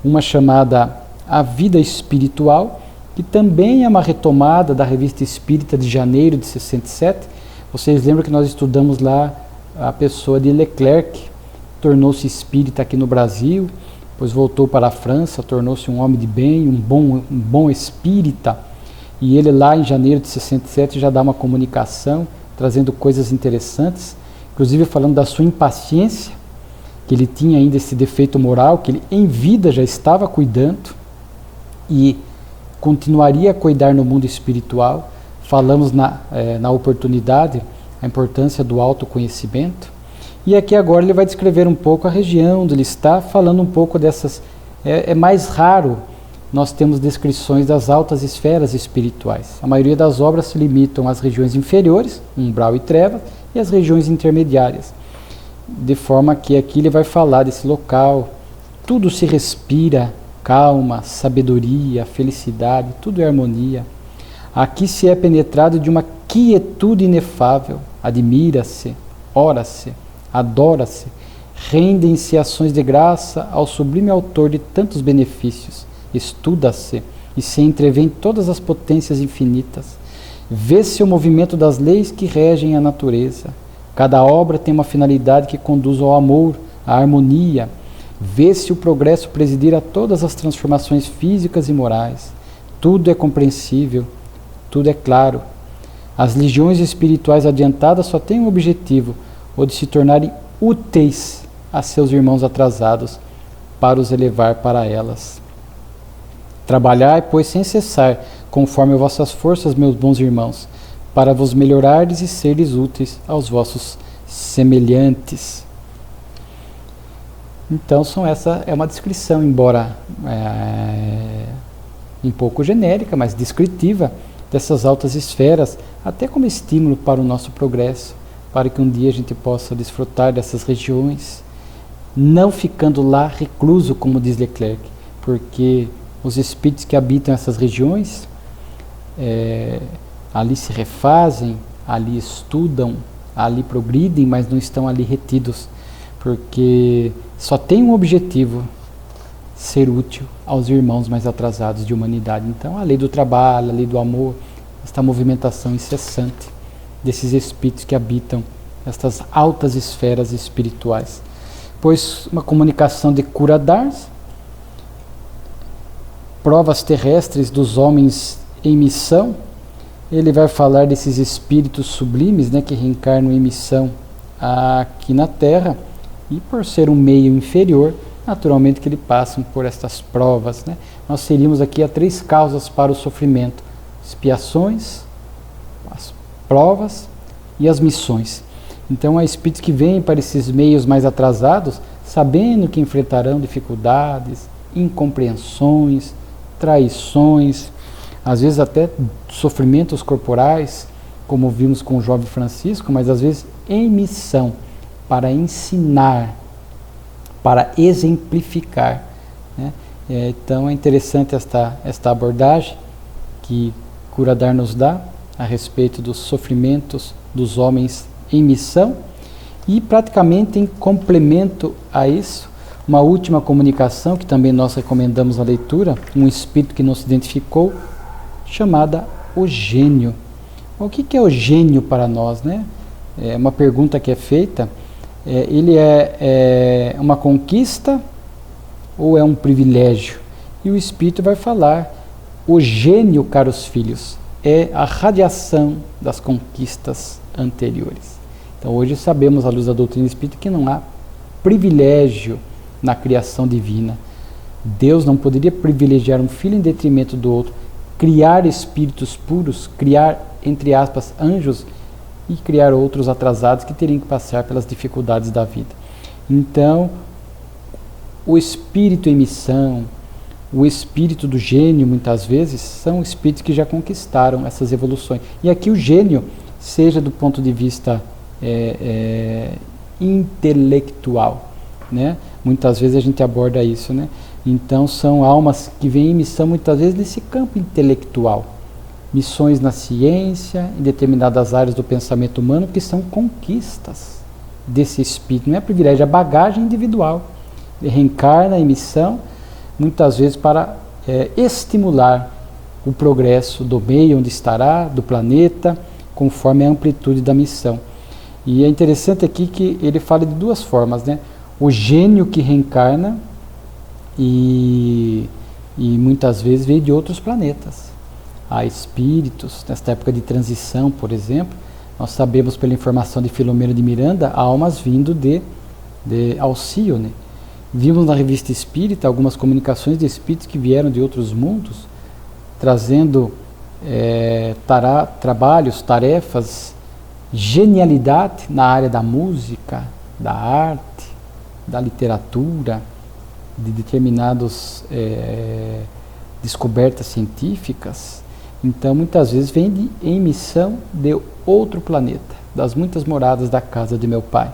uma chamada A Vida Espiritual, que também é uma retomada da Revista Espírita de janeiro de 67. Vocês lembram que nós estudamos lá a pessoa de Leclerc, tornou-se espírita aqui no Brasil, depois voltou para a França, tornou-se um homem de bem, um bom espírita, e ele lá em janeiro de 67 já dá uma comunicação, trazendo coisas interessantes, inclusive falando da sua impaciência, que ele tinha ainda esse defeito moral, que ele em vida já estava cuidando, e continuaria a cuidar no mundo espiritual. Falamos na oportunidade a importância do autoconhecimento, e aqui agora ele vai descrever um pouco a região onde ele está, falando um pouco dessas. É mais raro nós temos descrições das altas esferas espirituais. A maioria das obras se limitam às regiões inferiores, umbral e treva, e às regiões intermediárias, de forma que aqui ele vai falar desse local, tudo se respira calma, sabedoria, felicidade, tudo é harmonia. Aqui se é penetrado de uma quietude inefável, admira-se, ora-se, adora-se, rendem-se ações de graça ao sublime autor de tantos benefícios, estuda-se e se entrevêem todas as potências infinitas, vê-se o movimento das leis que regem a natureza, cada obra tem uma finalidade que conduz ao amor, à harmonia, vê-se o progresso presidir a todas as transformações físicas e morais, tudo é compreensível, tudo é claro. As legiões espirituais adiantadas só têm um objetivo, o de se tornarem úteis a seus irmãos atrasados, para os elevar para elas. Trabalhai, pois, sem cessar, conforme vossas forças, meus bons irmãos, para vos melhorardes e seres úteis aos vossos semelhantes. Então, essa é uma descrição, embora um pouco genérica, mas descritiva, dessas altas esferas, até como estímulo para o nosso progresso, para que um dia a gente possa desfrutar dessas regiões, não ficando lá recluso, como diz Leclerc, porque os espíritos que habitam essas regiões, ali se refazem, ali estudam, ali progridem, mas não estão ali retidos, porque só tem um objetivo: ser útil aos irmãos mais atrasados de humanidade. Então, a lei do trabalho, a lei do amor, esta movimentação incessante desses espíritos que habitam estas altas esferas espirituais. Pois uma comunicação de cura dar-se, provas terrestres dos homens em missão, ele vai falar desses espíritos sublimes, né, que reencarnam em missão aqui na Terra, e por ser um meio inferior, naturalmente que eles passam por estas provas, né? Nós teríamos aqui 3 causas para o sofrimento: expiações, as provas e as missões. Então há espíritos que vêm para esses meios mais atrasados, sabendo que enfrentarão dificuldades, incompreensões, traições, às vezes até sofrimentos corporais, como vimos com o jovem Francisco, mas às vezes em missão, para ensinar, para exemplificar, né? Então é interessante esta abordagem que Curadar nos dá a respeito dos sofrimentos dos homens em missão, e praticamente em complemento a isso, uma última comunicação que também nós recomendamos a leitura, um espírito que não se identificou, chamada o gênio. O que é o gênio para nós, né? É uma pergunta que é feita. Ele é uma conquista ou é um privilégio? E o Espírito vai falar: o gênio, caros filhos, é a radiação das conquistas anteriores. Então hoje sabemos, à luz da doutrina espírita, que não há privilégio na criação divina. Deus não poderia privilegiar um filho em detrimento do outro, criar espíritos puros, criar, entre aspas, anjos, e criar outros atrasados que teriam que passar pelas dificuldades da vida. Então, o espírito em missão, o espírito do gênio, muitas vezes, são espíritos que já conquistaram essas evoluções. E aqui o gênio, seja do ponto de vista intelectual, né? Muitas vezes a gente aborda isso, né? Então, são almas que vêm em missão, muitas vezes, nesse campo intelectual. Missões na ciência, em determinadas áreas do pensamento humano, que são conquistas desse espírito. Não é privilégio, é bagagem individual. Ele reencarna em missão, muitas vezes para estimular o progresso do meio onde estará, do planeta, conforme a amplitude da missão. E é interessante aqui que ele fala de 2 formas, né? O gênio que reencarna e muitas vezes veio de outros planetas. Há espíritos, nesta época de transição, por exemplo, nós sabemos pela informação de Filomeno de Miranda, almas vindo de Alcíone. Vimos na revista Espírita algumas comunicações de espíritos que vieram de outros mundos, trazendo trabalhos, tarefas, genialidade na área da música, da arte, da literatura, de determinadas descobertas científicas. Então, muitas vezes vem em missão de outro planeta, das muitas moradas da casa de meu pai.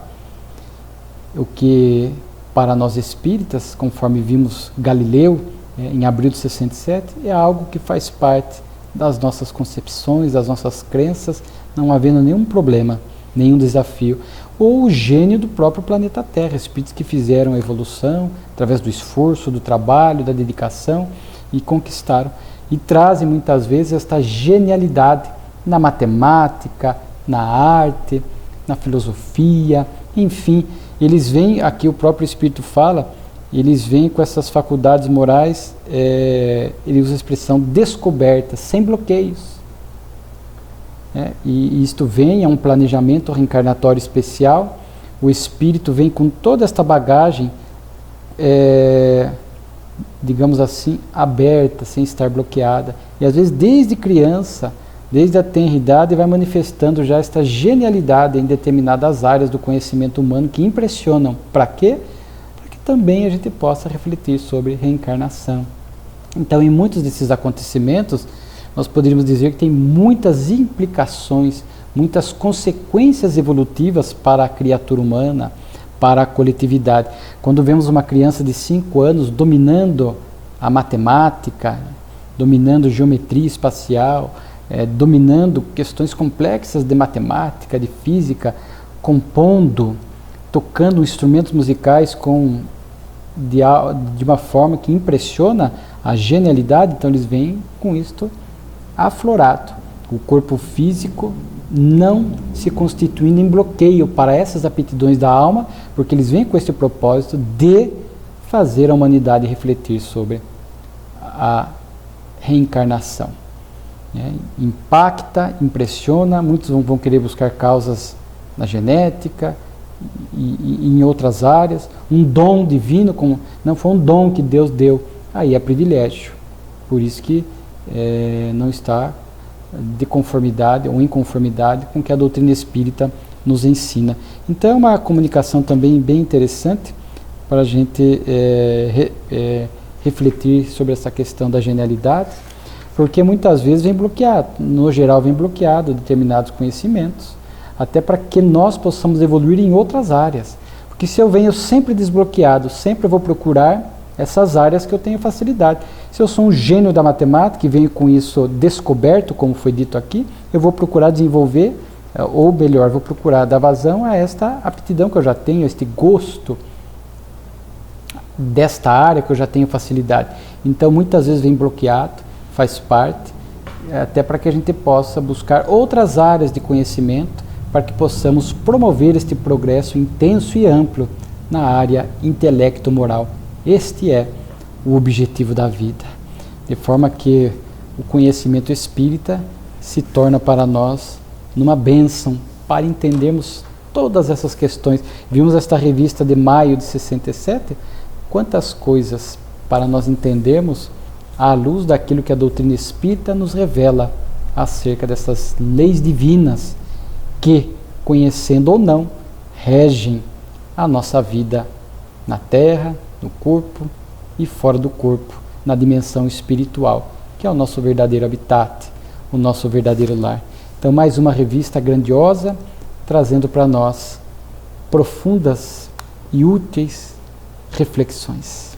O que, para nós espíritas, conforme vimos Galileu em abril de 67, é algo que faz parte das nossas concepções, das nossas crenças, não havendo nenhum problema, nenhum desafio. Ou o gênio do próprio planeta Terra, espíritos que fizeram a evolução através do esforço, do trabalho, da dedicação e conquistaram. E trazem muitas vezes esta genialidade na matemática, na arte, na filosofia, enfim, eles vêm, aqui o próprio Espírito fala, eles vêm com essas faculdades morais, ele usa a expressão descobertas, sem bloqueios. E isto vem a um planejamento reencarnatório especial, o Espírito vem com toda esta bagagem, digamos assim, aberta, sem estar bloqueada. E às vezes desde criança, desde a tenridade, vai manifestando já esta genialidade em determinadas áreas do conhecimento humano que impressionam. Para quê? Para que também a gente possa refletir sobre reencarnação. Então, em muitos desses acontecimentos, nós poderíamos dizer que tem muitas implicações, muitas consequências evolutivas para a criatura humana, para a coletividade. Quando vemos uma criança de 5 anos dominando a matemática, dominando geometria espacial, dominando questões complexas de matemática, de física, compondo, tocando instrumentos musicais de uma forma que impressiona a genialidade, então eles vêm com isto aflorado. O corpo físico não se constituindo em bloqueio para essas aptidões da alma, porque eles vêm com esse propósito de fazer a humanidade refletir sobre a reencarnação. Impacta, impressiona, muitos vão querer buscar causas na genética e em outras áreas, um dom divino, como não foi um dom que Deus deu, aí é privilégio, por isso que não está de conformidade ou inconformidade com o que a doutrina espírita nos ensina. Então é uma comunicação também bem interessante para a gente refletir sobre essa questão da genialidade, porque muitas vezes vem bloqueado, no geral vem bloqueado determinados conhecimentos, até para que nós possamos evoluir em outras áreas. Porque se eu venho sempre desbloqueado, sempre vou procurar essas áreas que eu tenho facilidade. Se eu sou um gênio da matemática e venho com isso descoberto, como foi dito aqui, eu vou procurar desenvolver, ou melhor, vou procurar dar vazão a esta aptidão que eu já tenho, a este gosto desta área que eu já tenho facilidade. Então muitas vezes vem bloqueado, faz parte, até para que a gente possa buscar outras áreas de conhecimento, para que possamos promover este progresso intenso e amplo na área intelecto-moral. Este é o objetivo da vida, de forma que o conhecimento espírita se torna para nós numa bênção, para entendermos todas essas questões. Vimos esta revista de maio de 67, quantas coisas para nós entendermos à luz daquilo que a doutrina espírita nos revela acerca dessas leis divinas que, conhecendo ou não, regem a nossa vida na Terra, no corpo e fora do corpo, na dimensão espiritual, que é o nosso verdadeiro habitat, o nosso verdadeiro lar. Então, mais uma revista grandiosa, trazendo para nós profundas e úteis reflexões.